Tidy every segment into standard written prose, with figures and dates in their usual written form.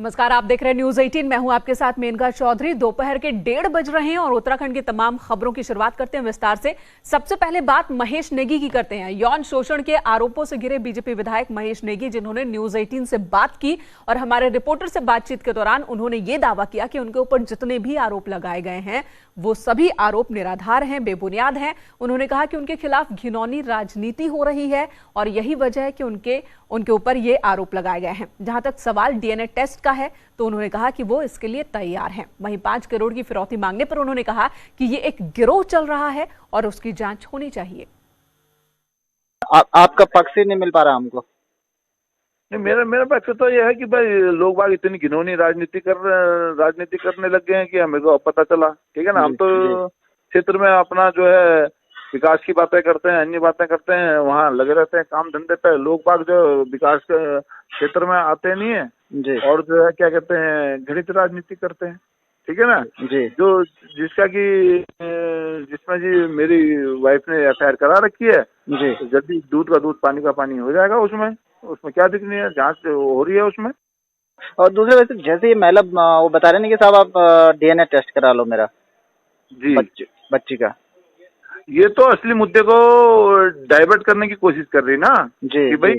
नमस्कार, आप देख रहे हैं न्यूज 18। मैं हूं आपके साथ मेनका चौधरी। दोपहर के 1:30 बज रहे हैं और उत्तराखंड की तमाम खबरों की शुरुआत करते हैं विस्तार से। सबसे पहले बात महेश नेगी की करते हैं। यौन शोषण के आरोपों से घिरे बीजेपी विधायक महेश नेगी, जिन्होंने न्यूज 18 से बात की और हमारे रिपोर्टर से बातचीत के दौरान उन्होंने ये दावा किया कि उनके ऊपर जितने भी आरोप लगाए गए हैं वो सभी आरोप निराधार हैं, बेबुनियाद हैं। उन्होंने कहा कि उनके खिलाफ घिनौनी राजनीति हो रही है और यही वजह है कि उनके ऊपर ये आरोप लगाए गए हैं। जहां तक सवाल डीएनए टेस्ट का है तो उन्होंने कहा कि वो इसके लिए तैयार हैं। वहीं 5 करोड़ की फिरौती मांगने पर उन्होंने कहा कि ये एक गिरोह चल रहा है और उसकी जांच होनी चाहिए। आपका पक्ष ही नहीं मिल पा रहा हमको। नहीं, मेरा पक्ष तो यह है कि भाई लोग बाग इतनी घिनौनी राजनीति करने लग गए हैं कि हमें को पता चला। ठीक है ना, हम तो क्षेत्र में अपना जो है विकास की बातें करते हैं, अन्य बातें करते हैं, वहाँ लगे रहते हैं काम धंधे पे। लोग बाग जो विकास के क्षेत्र में आते नहीं है जी। और जो है क्या कहते हैं घृणित राजनीति करते हैं। ठीक है ना जी। जो जिसमें जी मेरी वाइफ ने एफआईआर करा रखी है जी। तो जल्दी दूध का दूध पानी का पानी हो जाएगा। उसमें क्या दिक्कत नहीं है, जांच हो रही है उसमें। और दूसरे वैसे जैसे ये महिला वो बता रहे हैं कि साहब आप डीएनए टेस्ट करा लो मेरा जी बच्ची का। ये तो असली मुद्दे को डाइवर्ट करने की कोशिश कर रही ना जी, कि भाई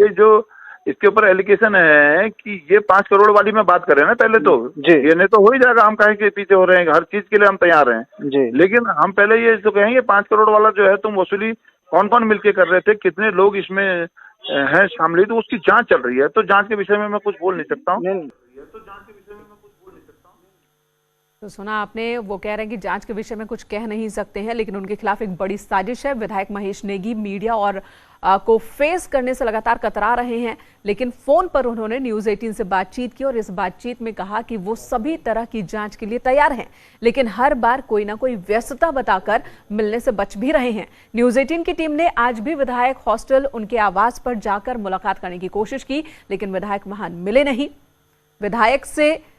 ये जो इसके ऊपर एलिगेशन है कि ये 5 करोड़ वाली में बात कर रहे हैं ना पहले तो जी। ये नहीं तो हो ही जाएगा। हम काहे के पीछे हो रहे हैं, हर चीज के लिए हम तैयार हैं जी। लेकिन हम पहले ये तो कहेंगे 5 करोड़ वाला जो है तुम वसूली कौन कौन मिलके कर रहे थे, कितने लोग इसमें हैं शामिल, तो उसकी जांच चल रही है। तो जांच के विषय में मैं कुछ बोल नहीं सकता हूँ। तो सुना आपने, वो कह रहे हैं कि जांच के विषय में कुछ कह नहीं सकते हैं, लेकिन उनके खिलाफ एक बड़ी साजिश है। विधायक महेश नेगी मीडिया और को फेस करने से लगातार कतरा रहे हैं, लेकिन फोन पर उन्होंने न्यूज 18 से बातचीत की और इस बातचीत में कहा कि वो सभी तरह की जांच के लिए तैयार हैं, लेकिन हर बार कोई ना कोई व्यस्तता बताकर मिलने से बच भी रहे हैं। न्यूज 18 की टीम ने आज भी विधायक हॉस्टल उनके आवास पर जाकर मुलाकात करने की कोशिश की, लेकिन विधायक वहां मिले नहीं। विधायक से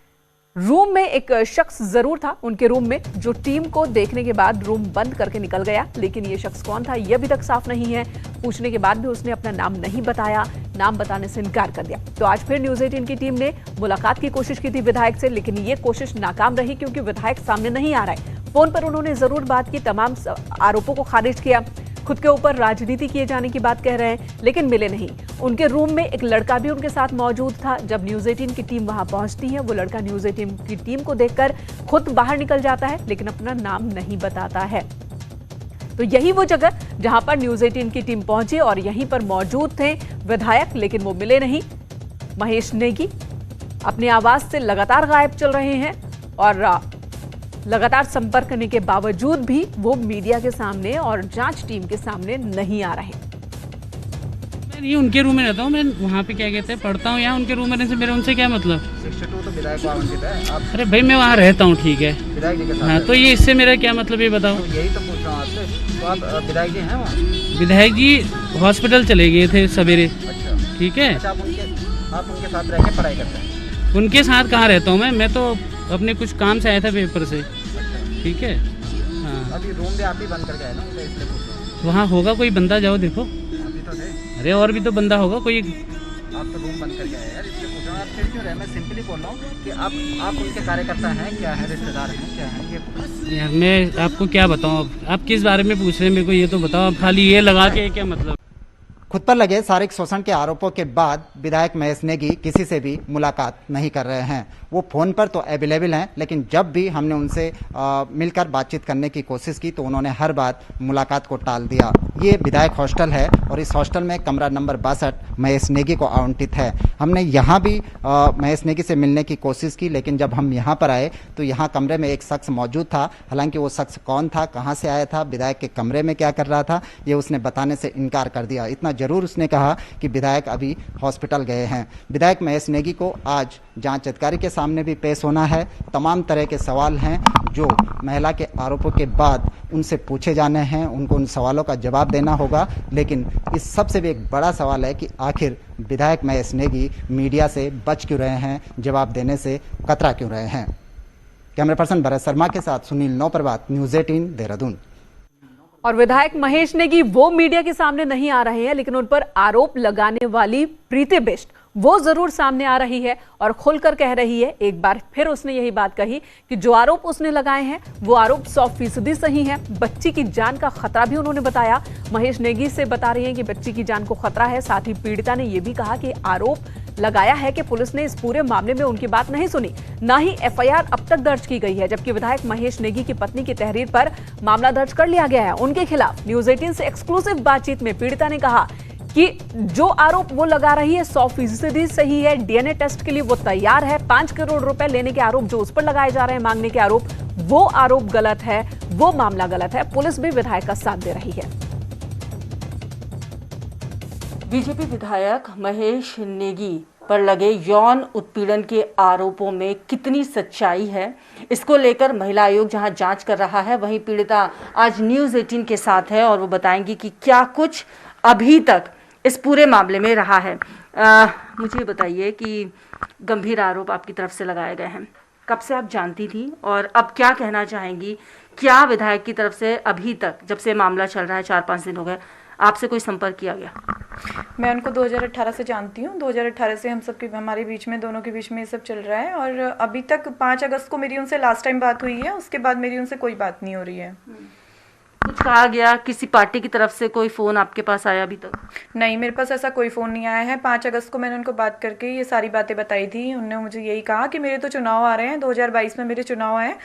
रूम में एक शख्स जरूर था उनके रूम में, जो टीम को देखने के बाद रूम बंद करके निकल गया, लेकिन ये शख्स कौन था यह अभी तक साफ नहीं है। पूछने के बाद भी उसने अपना नाम नहीं बताया, नाम बताने से इनकार कर दिया। तो आज फिर न्यूज 18 की टीम ने मुलाकात की कोशिश की थी विधायक से, लेकिन ये कोशिश नाकाम रही क्योंकि विधायक सामने नहीं आ रहा है। फोन पर उन्होंने जरूर बात की, तमाम आरोपों को खारिज किया, खुद के ऊपर राजनीति किए जाने की बात कह रहे हैं, लेकिन मिले नहीं। उनके रूम में एक लड़का भी उनके साथ मौजूद था। जब न्यूज 18 की टीम वहां पहुंचती है, वो लड़का न्यूज 18 की टीम को देखकर खुद बाहर निकल जाता है, लेकिन अपना नाम नहीं बताता है। तो यही वो जगह जहां पर न्यूज 18 की टीम पहुंची और यहीं पर मौजूद थे विधायक, लेकिन वो मिले नहीं। महेश नेगी अपने आवास से लगातार गायब चल रहे हैं और लगातार संपर्क करने के बावजूद भी वो मीडिया के सामने और जांच टीम के सामने नहीं आ रहे। मैं ये उनके रूम में रहता हूँ, मैं वहाँ पे क्या कहते हैं पढ़ता हूँ। यहाँ उनके रूम में रहने से मेरा उनसे क्या मतलब। 62 तो विधायक को आवंटित है। आप अरे भाई मैं वहाँ रहता हूँ, ठीक है विधायक जी के साथ। हाँ, तो ये इससे मेरा क्या मतलब ये बताओ। तो यही तो पूछ रहा हूँ आपसे। तो आप विधायक जी हैं वहाँ? विधायक जी हॉस्पिटल चले गए थे सवेरे। अच्छा, ठीक है। अच्छा, आप उनके साथ रह के पढ़ाई करते हैं? उनके साथ कहाँ रहता हूँ मैं तो अपने कुछ काम से आया था पेपर से। ठीक है हाँ। अभी रूम भी आप ही बंद करके आए ना, इसलिए पूछ रहा हूँ। वहाँ होगा कोई बंदा, जाओ देखो। अभी तो थे। अरे और भी तो बंदा होगा कोई। आप तो रूम बंद करके आए यार, इसलिए पूछ रहा हूँ। आप फिर क्यों रहे? मैं सिंपली बोल रहा हूँ कि आप उनके कार्यकर्ता हैं, क्या है, रिश्तेदार हैं, क्या है ये? यार मैं आपको क्या बताऊँ, आप किस बारे में पूछ रहे हैं मेरे को ये तो बताओ। आप खाली ये लगा के क्या मतलब। खुद पर लगे शारीरिक शोषण के आरोपों के बाद विधायक महेश नेगी किसी से भी मुलाकात नहीं कर रहे हैं। वो फ़ोन पर तो अवेलेबल हैं, लेकिन जब भी हमने उनसे मिलकर बातचीत करने की कोशिश की तो उन्होंने हर बार मुलाकात को टाल दिया। ये विधायक हॉस्टल है और इस हॉस्टल में कमरा नंबर 62 महेश नेगी को आवंटित है। हमने यहाँ भी महेश नेगी से मिलने की कोशिश की, लेकिन जब हम यहाँ पर आए तो यहाँ कमरे में एक शख्स मौजूद था। हालांकि वो शख्स कौन था, कहाँ से आया था, विधायक के कमरे में क्या कर रहा था, ये उसने बताने से इनकार कर दिया। इतना जरूर उसने कहा कि विधायक अभी हॉस्पिटल गए हैं। विधायक महेश नेगी को आज जांच अधिकारी के सामने भी पेश होना है। तमाम तरह के सवाल हैं जो महिला के आरोपों के बाद उनसे पूछे जाने हैं, उनको उन सवालों का जवाब देना होगा। लेकिन इस सबसे भी एक बड़ा सवाल है कि आखिर विधायक महेश नेगी मीडिया से बच क्यों रहे हैं, जवाब देने से कतरा क्यों रहे हैं। कैमरा पर्सन भरत शर्मा के साथ सुनील नौप्रभात, न्यूज 18 देहरादून। और विधायक महेश नेगी वो मीडिया के सामने नहीं आ रहे हैं, लेकिन उन पर आरोप लगाने वाली प्रीति बिष्ट वो जरूर सामने आ रही है और खुलकर कह रही है। एक बार फिर उसने यही बात कही कि जो आरोप उसने लगाए हैं वो आरोप 100% सही है। बच्ची की जान का खतरा भी उन्होंने बताया। महेश नेगी से बता रही हैं कि बच्ची की जान को खतरा है। साथ ही पीड़िता ने यह भी कहा कि आरोप लगाया है कि पुलिस ने इस पूरे मामले में उनकी बात नहीं सुनी, ना ही एफआईआर अब तक दर्ज की गई है। जबकि विधायक महेश नेगी की पत्नी की तहरीर पर मामला दर्ज कर लिया गया है उनके खिलाफ। न्यूज 18 से एक्सक्लूसिव बातचीत में पीड़िता ने कहा कि जो आरोप वो लगा रही है 100% सही है। डीएनए टेस्ट के लिए वो तैयार है। 5 करोड़ रुपए लेने के आरोप जो उस पर लगाए जा रहे हैं, मांगने के आरोप, वो आरोप गलत है, वो मामला गलत है। पुलिस भी विधायक का साथ दे रही है। बीजेपी विधायक महेश नेगी पर लगे यौन उत्पीड़न के आरोपों में कितनी सच्चाई है, इसको लेकर महिला आयोग जहां जांच कर रहा है, वहीं पीड़िता आज न्यूज़ 18 के साथ है और वो बताएंगी कि क्या कुछ अभी तक इस पूरे मामले में रहा है। मुझे बताइए कि गंभीर आरोप आपकी तरफ से लगाए गए हैं, कब से आप जानती थी और अब क्या कहना चाहेंगी? क्या विधायक की तरफ से अभी तक, जब से मामला चल रहा है 4-5 दिन हो गए, आपसे कोई संपर्क किया गया? मैं उनको 2018 से जानती हूँ। 2018 से हम सब के, हमारे बीच में, दोनों के बीच में ये सब चल रहा है और अभी तक 5 अगस्त को मेरी उनसे लास्ट टाइम बात हुई है। उसके बाद मेरी उनसे कोई बात नहीं हो रही है। कुछ कहा गया? किसी पार्टी की तरफ से कोई फ़ोन आपके पास आया अभी तक? नहीं, मेरे पास ऐसा कोई फ़ोन नहीं आया है। 5 अगस्त को मैंने उनको बात करके ये सारी बातें बताई थी। उन्होंने मुझे यही कहा कि मेरे तो चुनाव आ रहे हैं, 2022 में मेरे चुनाव हैं,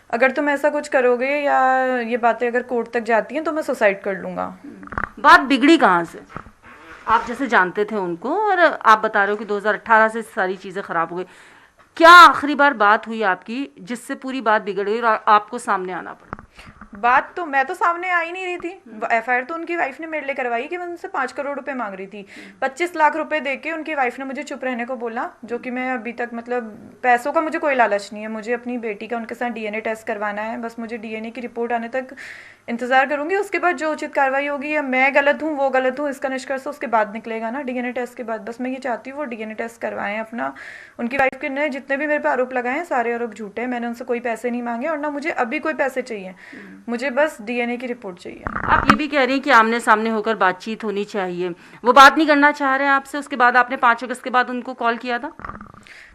अगर तुम ऐसा कुछ करोगे या ये बातें अगर कोर्ट तक जाती हैं तो मैं सुसाइड कर लूँगा। बात बिगड़ी कहाँ से? आप जैसे जानते थे उनको और आप बता रहे हो कि 2018 से सारी चीज़ें ख़राब हो गई। क्या आखिरी बार बात हुई आपकी जिससे पूरी बात बिगड़ गई और आपको सामने आना पड़ा? बात तो मैं तो सामने आ ही नहीं रही थी। एफआईआर तो उनकी वाइफ ने मेरे लिए करवाई कि मैं उनसे 5 करोड़ रुपए मांग रही थी। 25 लाख रुपए देके उनकी वाइफ ने मुझे चुप रहने को बोला, जो कि मैं अभी तक, मतलब पैसों का मुझे कोई लालच नहीं है। मुझे अपनी बेटी का उनके साथ डीएनए टेस्ट करवाना है। बस मुझे डीएनए की रिपोर्ट आने तक इंतजार करूंगी। उसके बाद जो उचित कार्रवाई होगी, या मैं गलत हूँ वो गलत हूँ, इसका निष्कर्ष उसके बाद निकलेगा ना, डीएनए टेस्ट के बाद। बस मैं ये चाहती हूँ वो डीएनए टेस्ट करवाएं अपना। उनकी वाइफ के ने जितने भी मेरे पे आरोप लगाए हैं सारे आरोप झूठे हैं। मैंने उनसे कोई पैसे नहीं मांगे और ना मुझे अभी कोई पैसे चाहिए। मुझे बस डीएनए की रिपोर्ट चाहिए। आप ये भी कह रही हैं कि आमने सामने होकर बातचीत होनी चाहिए, वो बात नहीं करना चाह रहे हैं आपसे? उसके बाद आपने 5 अगस्त के बाद उनको कॉल किया था?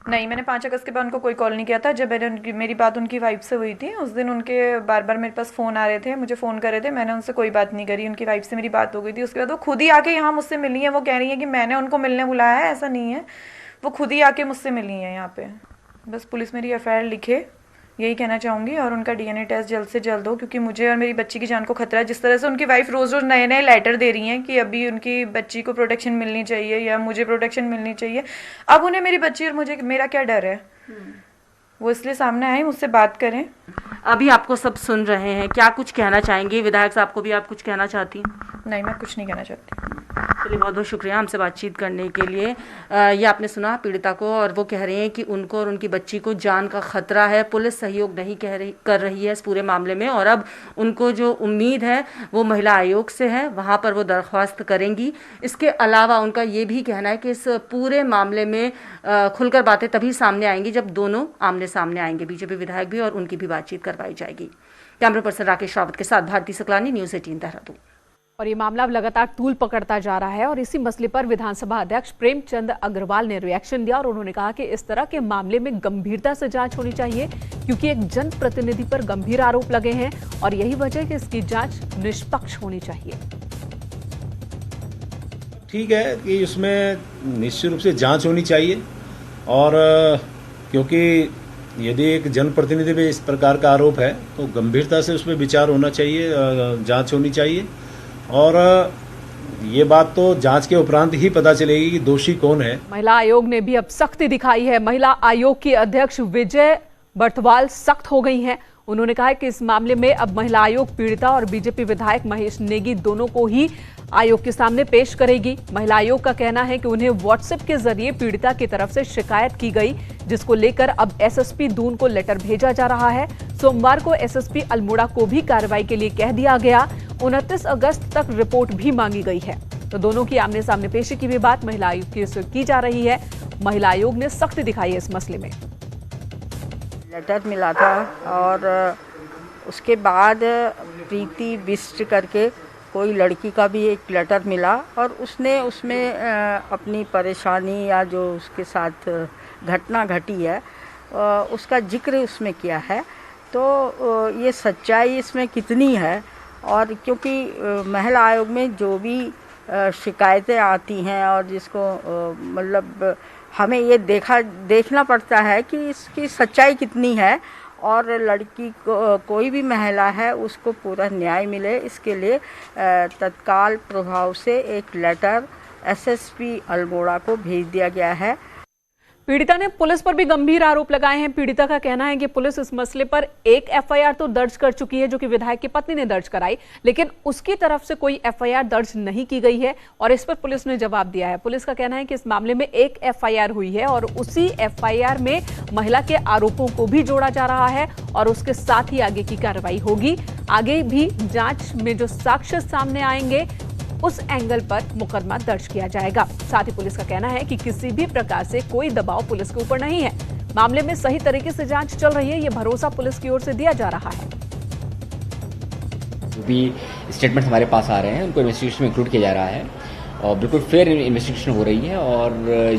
नहीं, मैंने 5 अगस्त के बाद उनको कोई कॉल नहीं किया था। जब मेरी बात उनकी वाइफ से हुई थी, उस दिन उनके बार बार मेरे पास फ़ोन आ रहे थे, मुझे फ़ोन कर रहे थे। मैंने उनसे कोई बात नहीं करी। उनकी वाइफ से मेरी बात हो गई थी। उसके बाद वो खुद ही आके यहाँ मुझसे मिली हैं। वो कह रही हैं कि मैंने उनको मिलने बुलाया है, ऐसा नहीं है। वो खुद ही आके मुझसे मिली हैं यहाँ पे। बस पुलिस मेरी एफआईआर लिखे, यही कहना चाहूँगी, और उनका डीएनए टेस्ट जल्द से जल्द हो, क्योंकि मुझे और मेरी बच्ची की जान को खतरा है। जिस तरह से उनकी वाइफ रोज़ रोज़ नए नए लेटर दे रही हैं कि अभी उनकी बच्ची को प्रोटेक्शन मिलनी चाहिए या मुझे प्रोटेक्शन मिलनी चाहिए, अब उन्हें मेरी बच्ची और मुझे, मेरा क्या डर है? वो इसलिए सामने आए, मुझसे बात करें। अभी आपको सब सुन रहे हैं, क्या कुछ कहना चाहेंगे? विधायक साहब को भी आप कुछ कहना चाहती हैं? नहीं, मैं कुछ नहीं कहना चाहती। चलिए, बहुत बहुत शुक्रिया हमसे बातचीत करने के लिए। ये आपने सुना पीड़िता को, और वो कह रहे हैं कि उनको और उनकी बच्ची को जान का खतरा है। पुलिस सहयोग नहीं कर रही है इस पूरे मामले में, और अब उनको जो उम्मीद है वो महिला आयोग से है, वहाँ पर वो दरख्वास्त करेंगी। इसके अलावा उनका ये भी कहना है कि इस पूरे मामले में खुलकर बातें तभी सामने आएंगी जब दोनों आमने सामने आएंगे, बीजेपी विधायक भी, और उनकी भी बातचीत करवाई जाएगी। कैमरा पर्सन राकेश रावत के साथ भारती सकलानी, न्यूज़ 18 देहरादून। और ये मामला अब लगातार तूल पकड़ता जा रहा है और इसी मसले पर विधानसभा अध्यक्ष प्रेमचंद अग्रवाल ने रिएक्शन दिया और उन्होंने कहा कि इस तरह के मामले में गंभीरता से जांच होनी चाहिए, क्योंकि एक जनप्रतिनिधि पर गंभीर आरोप लगे हैं और यही वजह है कि इसकी जांच निष्पक्ष होनी चाहिए। ठीक है कि इसमें निश्चित रूप से जांच होनी चाहिए, और क्योंकि यदि एक जनप्रतिनिधि पे इस प्रकार का आरोप है तो गंभीरता से उसमें विचार होना चाहिए, जांच होनी चाहिए, और ये बात तो जांच के उपरांत ही पता चलेगी कि दोषी कौन है। महिला आयोग ने भी अब सख्ती दिखाई है। महिला आयोग की अध्यक्ष विजय बर्थवाल सख्त हो गई हैं। उन्होंने कहा है कि इस मामले में अब महिला आयोग पीड़िता और बीजेपी विधायक महेश नेगी दोनों को ही आयोग के सामने पेश करेगी। महिला आयोग का कहना है कि उन्हें व्हाट्सएप के जरिए पीड़िता की तरफ से शिकायत की गई, जिसको लेकर अब एसएसपी दून को लेटर भेजा जा रहा है। सोमवार को एसएसपी अल्मोड़ा को भी कार्रवाई के लिए कह दिया गया। 29 अगस्त तक रिपोर्ट भी मांगी गई है। तो दोनों की आमने सामने पेशी की भी बात महिला आयोग की जा रही है। महिला आयोग ने सख्ती दिखाई है इस मसले में। लेटर मिला था और उसके बाद प्रीति बिष्ट करके कोई लड़की का भी एक लेटर मिला और उसने उसमें अपनी परेशानी या जो उसके साथ घटना घटी है उसका जिक्र उसमें किया है। तो ये सच्चाई इसमें कितनी है, और क्योंकि महिला आयोग में जो भी शिकायतें आती हैं और जिसको मतलब हमें ये देखना पड़ता है कि इसकी सच्चाई कितनी है और लड़की को कोई भी महिला है उसको पूरा न्याय मिले, इसके लिए तत्काल प्रभाव से एक लेटर एसएसपी अल्मोड़ा को भेज दिया गया है। पीड़िता ने पुलिस पर भी गंभीर आरोप लगाए हैं। पीड़िता का कहना है कि पुलिस इस मसले पर एक एफआईआर तो दर्ज कर चुकी है, जो कि विधायक की पत्नी ने दर्ज कराई, लेकिन उसकी तरफ से कोई एफआईआर दर्ज नहीं की गई है और इस पर पुलिस ने जवाब दिया है। पुलिस का कहना है कि इस मामले में एक एफआईआर हुई है और उसी एफआईआर में महिला के आरोपों को भी जोड़ा जा रहा है और उसके साथ ही आगे की कार्रवाई होगी। आगे भी जांच में जो साक्ष्य सामने आएंगे उस एंगल पर मुकदमा दर्ज किया जाएगा। साथ ही पुलिस का कहना है कि किसी भी प्रकार से कोई दबाव पुलिस के ऊपर नहीं है। मामले में सही तरीके से जांच चल रही है, ये भरोसा पुलिस की ओर से दिया जा रहा है। जो भी स्टेटमेंट हमारे पास आ रहे हैं उनको इन्वेस्टिगेशन में इंक्लूड किया जा रहा है और बिल्कुल फेयर इन्वेस्टिगेशन हो रही है और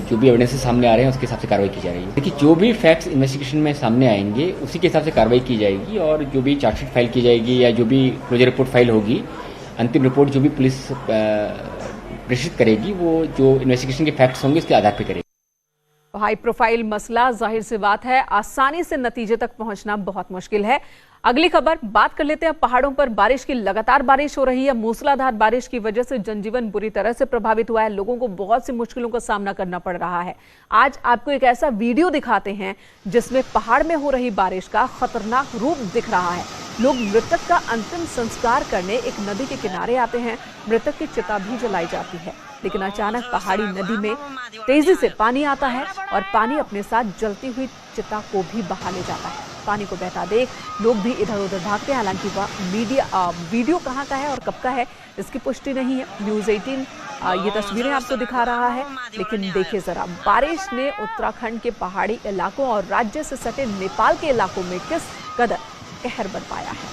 जो भी एविडेंसेस सामने आ रहे हैं उसके हिसाब से कार्रवाई की जा रही है। देखिए, जो भी फैक्ट्स इन्वेस्टिगेशन में सामने आएंगे उसी के हिसाब से कार्रवाई की जाएगी और जो भी चार्जशीट फाइल की जाएगी या जो भी क्लोजर रिपोर्ट फाइल होगी, अंतिम रिपोर्ट जो भी पुलिस प्रेषित करेगी वो जो इन्वेस्टिगेशन के फैक्ट्स होंगे उसके आधार पर करेगी। हाई प्रोफाइल मसला, जाहिर सी बात है आसानी से नतीजे तक पहुंचना बहुत मुश्किल है। अगली खबर बात कर लेते हैं पहाड़ों पर बारिश की। लगातार बारिश हो रही है। मूसलाधार बारिश की वजह से जनजीवन बुरी तरह से प्रभावित हुआ है। लोगों को बहुत सी मुश्किलों का सामना करना पड़ रहा है। आज आपको एक ऐसा वीडियो दिखाते हैं जिसमें पहाड़ में हो रही बारिश का खतरनाक रूप दिख रहा है। लोग मृतक का अंतिम संस्कार करने एक नदी के किनारे आते हैं। मृतक की चिता भी जलाई जाती है, लेकिन अचानक पहाड़ी नदी में तेजी से पानी आता है और पानी अपने साथ जलती हुई चिता को भी बहा ले जाता है। पानी को बहता देख लोग भी इधर उधर भागते हैं। हालांकि वीडियो कहाँ का है और कब का है इसकी पुष्टि नहीं है। न्यूज़ 18 ये तस्वीरें आपको दिखा रहा है, लेकिन देखिए जरा, बारिश ने उत्तराखंड के पहाड़ी इलाकों और राज्य से सटे नेपाल के इलाकों में किस कदर कहर बरपाया है।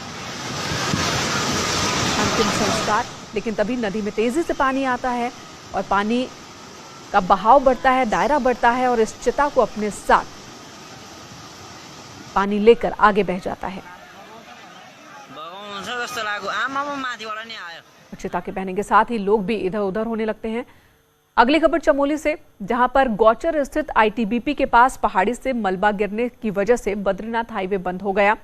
अंतिम संस्कार, लेकिन तभी नदी में तेजी से पानी आता है और पानी का बहाव बढ़ता है, दायरा बढ़ता है और इस चिता को अपने साथ पानी लेकर आगे बह जाता है। चिता के बहने के साथ ही लोग भी इधर उधर होने लगते हैं। अगली खबर चमोली से, जहां पर गौचर स्थित आईटीबीपी के पास पहाड़ी से मलबा गिरने की वजह से बद्रीनाथ हाईवे बंद हो गया,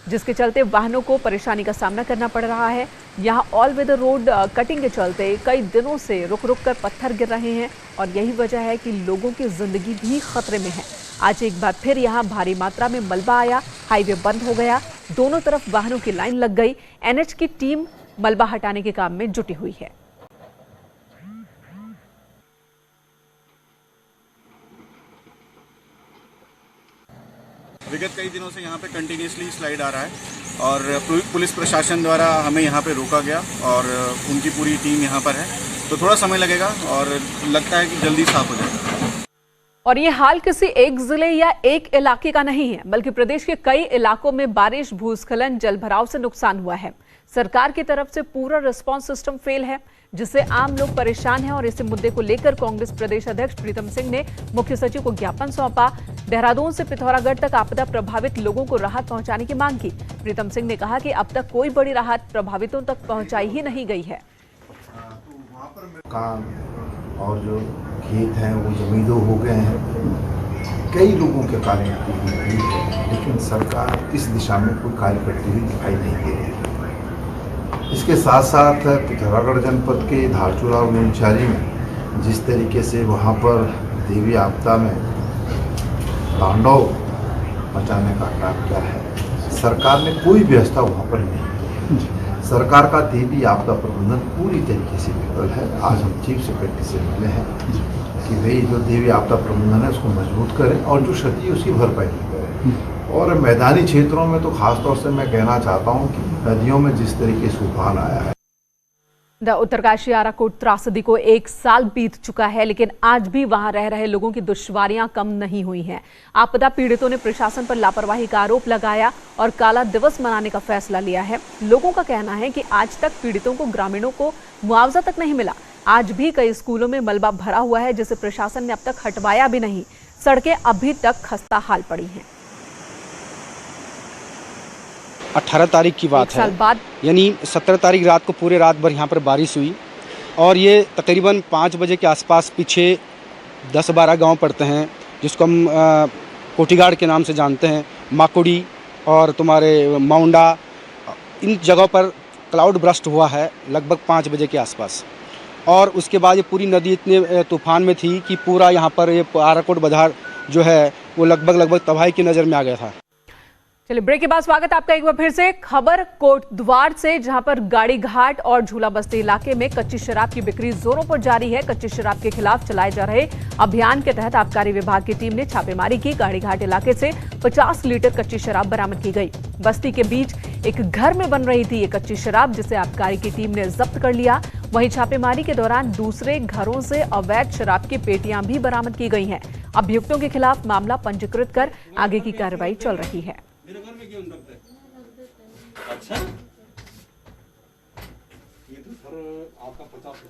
जिसके चलते वाहनों को परेशानी का सामना करना पड़ रहा है। यहां ऑल वेदर रोड कटिंग के चलते कई दिनों से रुक रुक कर पत्थर गिर रहे हैं और यही वजह है कि लोगों की जिंदगी भी खतरे में है। आज एक बार फिर यहां भारी मात्रा में मलबा आया, हाईवे बंद हो गया, दोनों तरफ वाहनों की लाइन लग गई। एनएच की टीम मलबा हटाने के काम में जुटी हुई है। विगत कई दिनों से यहाँ पे कंटिन्यूसली स्लाइड आ रहा है और पुलिस प्रशासन द्वारा हमें यहाँ पे रोका गया और उनकी पूरी टीम यहाँ पर है, तो थोड़ा समय लगेगा और लगता है कि जल्दी साफ हो जाएगा। और ये हाल किसी एक जिले या एक इलाके का नहीं है, बल्कि प्रदेश के कई इलाकों में बारिश, भूस्खलन, जलभराव से नुकसान हुआ है। सरकार की तरफ से पूरा रिस्पांस सिस्टम फेल है, जिससे आम लोग परेशान हैं और इस मुद्दे को लेकर कांग्रेस प्रदेश अध्यक्ष प्रीतम सिंह ने मुख्य सचिव को ज्ञापन सौंपा। देहरादून से पिथौरागढ़ तक आपदा प्रभावित लोगों को राहत पहुंचाने की मांग की। प्रीतम सिंह ने कहा कि अब तक कोई बड़ी राहत प्रभावितों तक पहुंचाई ही नहीं गई है। काम और जो खेत हैं वो जमींदों हो गए हैं, कई लोगों के कार्य लेकिन सरकार इस दिशा में कोई कार्य करती हुई दिखाई नहीं दे रही है। इसके साथ साथ पिथौरागढ़ जनपद के धारचूला और नीमचारी में जिस तरीके से वहाँ पर देवी आपदा में तांडव मचाने का काम किया है, सरकार ने कोई व्यवस्था वहाँ पर नहीं की। सरकार का देवी आपदा प्रबंधन पूरी तरीके से विफल है। आज हम चीफ सेक्रेटरी से मिले हैं कि भाई जो देवी आपदा प्रबंधन है उसको मजबूत करें और जो क्षति उसकी भरपाई करें। और मैदानी क्षेत्रों में तो खास तौर से मैं कहना चाहता हूँ कि नदियों में जिस तरीके से उफान आया है, उत्तरकाशी आराकोट त्रासदी को 1 साल बीत चुका है, लेकिन आज भी वहां रह रहे लोगों की दुश्वारियां कम नहीं हुई हैं। आपदा पीड़ितों ने प्रशासन पर लापरवाही का आरोप लगाया और काला दिवस मनाने का फैसला लिया है। लोगों का कहना है कि आज तक पीड़ितों को, ग्रामीणों को मुआवजा तक नहीं मिला। आज भी कई स्कूलों में मलबा भरा हुआ है, जिसे प्रशासन ने अब तक हटवाया भी नहीं। सड़कें अभी तक खस्ता हाल पड़ी हैं। 18 तारीख की बात है, यानी 17 तारीख रात को पूरे रात भर यहाँ पर बारिश हुई और ये तकरीबन 5 बजे के आसपास पीछे 10-12 गांव पड़ते हैं, जिसको हम कोठीगाड़ के नाम से जानते हैं, माकुड़ी और तुम्हारे माउंडा, इन जगहों पर क्लाउड बर्स्ट हुआ है लगभग 5 बजे के आसपास। और उसके बाद ये पूरी नदी इतने तूफान में थी कि पूरा यहाँ पर ये आराकोट बाजार जो है वो लगभग तबाही की नज़र में आ गया था। चलिए, ब्रेक के बाद स्वागत आपका एक बार फिर से। खबर कोटद्वार से, जहां पर गाड़ी घाट और झूला बस्ती इलाके में कच्ची शराब की बिक्री जोरों पर जारी है। कच्ची शराब के खिलाफ चलाए जा रहे अभियान के तहत आबकारी विभाग की टीम ने छापेमारी की। गाड़ी घाट इलाके से 50 लीटर कच्ची शराब बरामद की गई। बस्ती के बीच एक घर में बन रही थी ये कच्ची शराब, जिसे आबकारी की टीम ने जब्त कर लिया। वहीं छापेमारी के दौरान दूसरे घरों से अवैध शराब की पेटियां भी बरामद की गई हैं। अभियुक्तों के खिलाफ मामला पंजीकृत कर आगे की कार्रवाई चल रही है। मेरे घर में क्यों रखते हैं? अच्छा, ये तो सर आपका 50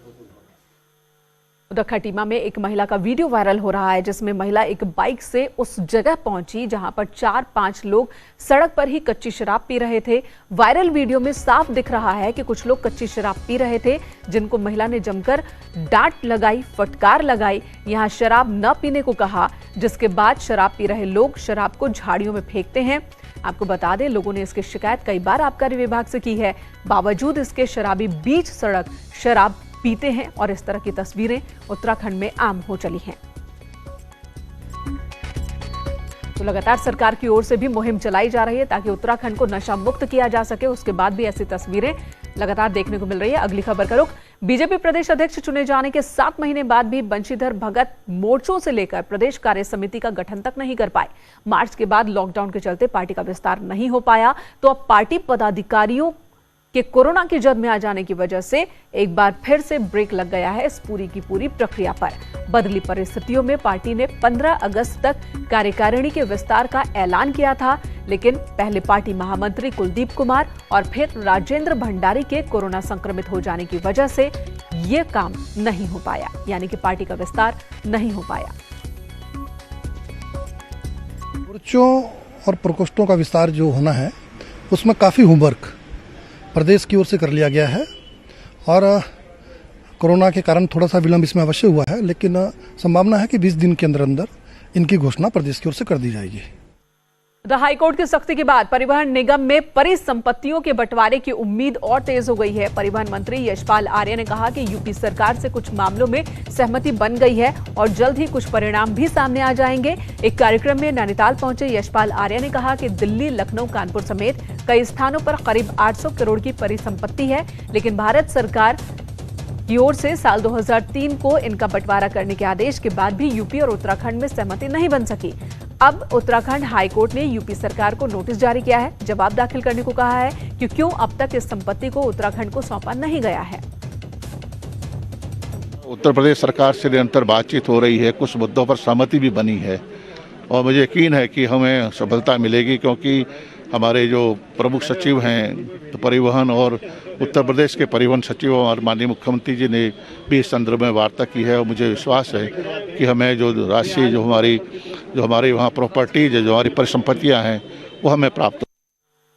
उधर खटीमा में एक महिला का वीडियो वायरल हो रहा है, जिसमें महिला एक बाइक से उस जगह पहुंची जहां पर 4-5 लोग सड़क पर ही कच्ची शराब पी रहे थे। वायरल वीडियो में साफ दिख रहा है कि कुछ लोग कच्ची शराब पी रहे थे, जिनको महिला ने जमकर डांट लगाई, फटकार लगाई, यहां शराब न पीने को कहा, जिसके बाद शराब पी रहे लोग शराब को झाड़ियों में फेंकते हैं। आपको बता दें, लोगों ने इसकी शिकायत कई बार आबकारी विभाग से की है। बावजूद इसके शराबी बीच सड़क शराब पीते हैं और इस तरह की तस्वीरें उत्तराखंड में आम हो चली हैं। तो लगातार सरकार की ओर से भी मुहिम चलाई जा रही है ताकि उत्तराखंड को नशा मुक्त किया जा सके। उसके बाद भी ऐसी तस्वीरें लगातार देखने को मिल रही है। अगली खबर का रुख, बीजेपी प्रदेश अध्यक्ष चुने जाने के 7 महीने बाद भी बंशीधर भगत मोर्चों से लेकर प्रदेश कार्य समिति का गठन तक नहीं कर पाए। मार्च के बाद लॉकडाउन के चलते पार्टी का विस्तार नहीं हो पाया, तो अब पार्टी पदाधिकारियों कि कोरोना की जद में आ जाने की वजह से एक बार फिर से ब्रेक लग गया है इस पूरी की पूरी प्रक्रिया पर। बदली परिस्थितियों में पार्टी ने 15 अगस्त तक कार्यकारिणी के विस्तार का ऐलान किया था, लेकिन पहले पार्टी महामंत्री कुलदीप कुमार और फिर राजेंद्र भंडारी के कोरोना संक्रमित हो जाने की वजह से ये काम नहीं हो पाया, यानी कि पार्टी का विस्तार नहीं हो पाया। मोर्चों और प्रकोष्ठों का विस्तार जो होना है, उसमें काफी होमवर्क प्रदेश की ओर से कर लिया गया है और कोरोना के कारण थोड़ा सा विलंब इसमें अवश्य हुआ है, लेकिन संभावना है कि 20 दिन के अंदर अंदर इनकी घोषणा प्रदेश की ओर से कर दी जाएगी। हाईकोर्ट की सख्ती के बाद परिवहन निगम में परिसंपत्तियों के बंटवारे की उम्मीद और तेज हो गई है। परिवहन मंत्री यशपाल आर्य ने कहा कि यूपी सरकार से कुछ मामलों में सहमति बन गई है और जल्द ही कुछ परिणाम भी सामने आ जाएंगे। एक कार्यक्रम में नैनीताल पहुंचे यशपाल आर्य ने कहा कि दिल्ली, लखनऊ, कानपुर समेत कई स्थानों पर करीब 800 करोड़ की परिसंपत्ति है, लेकिन भारत सरकार की ओर से साल 2003 को इनका बंटवारा करने के आदेश के बाद भी यूपी और उत्तराखंड में सहमति नहीं बन सकी। अब उत्तराखंड हाईकोर्ट ने यूपी सरकार को नोटिस जारी किया है, जवाब दाखिल करने को कहा है कि क्यों अब तक इस संपत्ति को उत्तराखंड को सौंपा नहीं गया है। उत्तर प्रदेश सरकार से निरंतर बातचीत हो रही है, कुछ मुद्दों पर सहमति भी बनी है और मुझे यकीन है कि हमें सफलता मिलेगी, क्योंकि हमारे जो प्रमुख सचिव हैं तो परिवहन और उत्तर प्रदेश के परिवहन सचिव और माननीय मुख्यमंत्री जी ने भी इस संदर्भ में वार्ता की है और मुझे विश्वास है कि हमें जो राशि जो हमारी वहाँ प्रॉपर्टीज जो हमारी परिसंपत्तियाँ हैं वो हमें प्राप्त।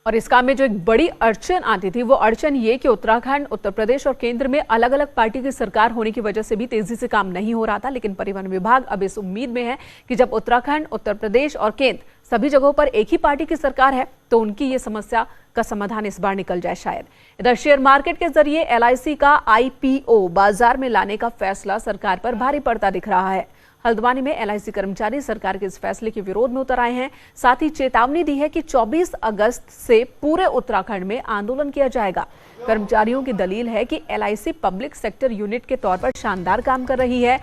और इस काम में जो एक बड़ी अड़चन आती थी, वो अड़चन ये कि उत्तराखंड, उत्तर प्रदेश और केंद्र में अलग अलग पार्टी की सरकार होने की वजह से भी तेजी से काम नहीं हो रहा था। लेकिन परिवहन विभाग अब इस उम्मीद में है कि जब उत्तराखंड, उत्तर प्रदेश और केंद्र सभी जगहों पर एक ही पार्टी की सरकार है, तो उनकी ये समस्या का समाधान इस बार निकल जाए शायद। इधर शेयर मार्केट के जरिए LIC का IPO बाजार में लाने का फैसला सरकार पर भारी पड़ता दिख रहा है। हल्द्वानी में LIC कर्मचारी सरकार के इस फैसले के विरोध में उतर आए हैं। साथ ही चेतावनी दी है कि 24 अगस्त से पूरे उत्तराखंड में आंदोलन किया जाएगा। कर्मचारियों की दलील है कि LIC पब्लिक सेक्टर यूनिट के तौर पर शानदार काम कर रही है,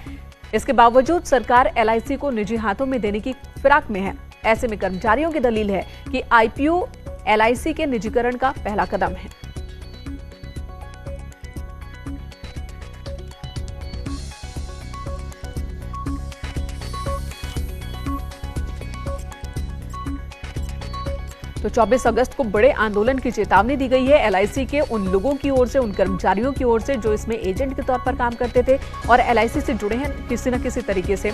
इसके बावजूद सरकार LIC को निजी हाथों में देने की फिराक में है। ऐसे में कर्मचारियों की दलील है कि IPO LIC के निजीकरण का पहला कदम है। तो 24 अगस्त को बड़े आंदोलन की चेतावनी दी गई है एलआईसी के उन लोगों की ओर से, उन कर्मचारियों की ओर से जो इसमें एजेंट के तौर पर काम करते थे और एलआईसी से जुड़े हैं किसी न किसी तरीके से।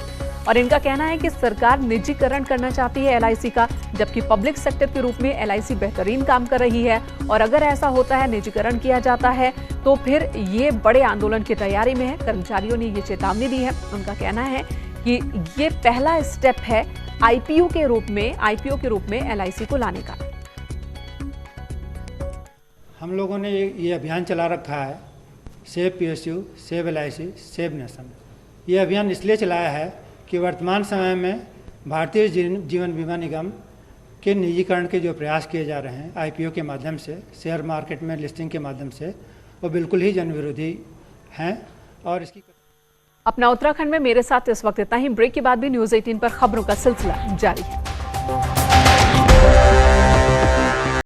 और इनका कहना है कि सरकार निजीकरण करना चाहती है एलआईसी का, जबकि पब्लिक सेक्टर के रूप में एलआईसी बेहतरीन काम कर रही है। और अगर ऐसा होता है, निजीकरण किया जाता है, तो फिर ये बड़े आंदोलन की तैयारी में है। कर्मचारियों ने ये चेतावनी दी है। उनका कहना है कि ये पहला स्टेप है आईपीओ के रूप में एलआईसी को लाने का। हम लोगों ने ये अभियान चला रखा है, save PSU, save LIC, save nation. ये अभियान इसलिए चलाया है कि वर्तमान समय में भारतीय जीवन बीमा निगम के निजीकरण के जो प्रयास किए जा रहे हैं आईपीओ के माध्यम से, शेयर मार्केट में लिस्टिंग के माध्यम से, वो बिल्कुल ही जनविरोधी हैं। और इसकी अपना उत्तराखंड में मेरे साथ इस वक्त इतना ही। ब्रेक के बाद भी न्यूज़ 18 पर खबरों का सिलसिला जारी है।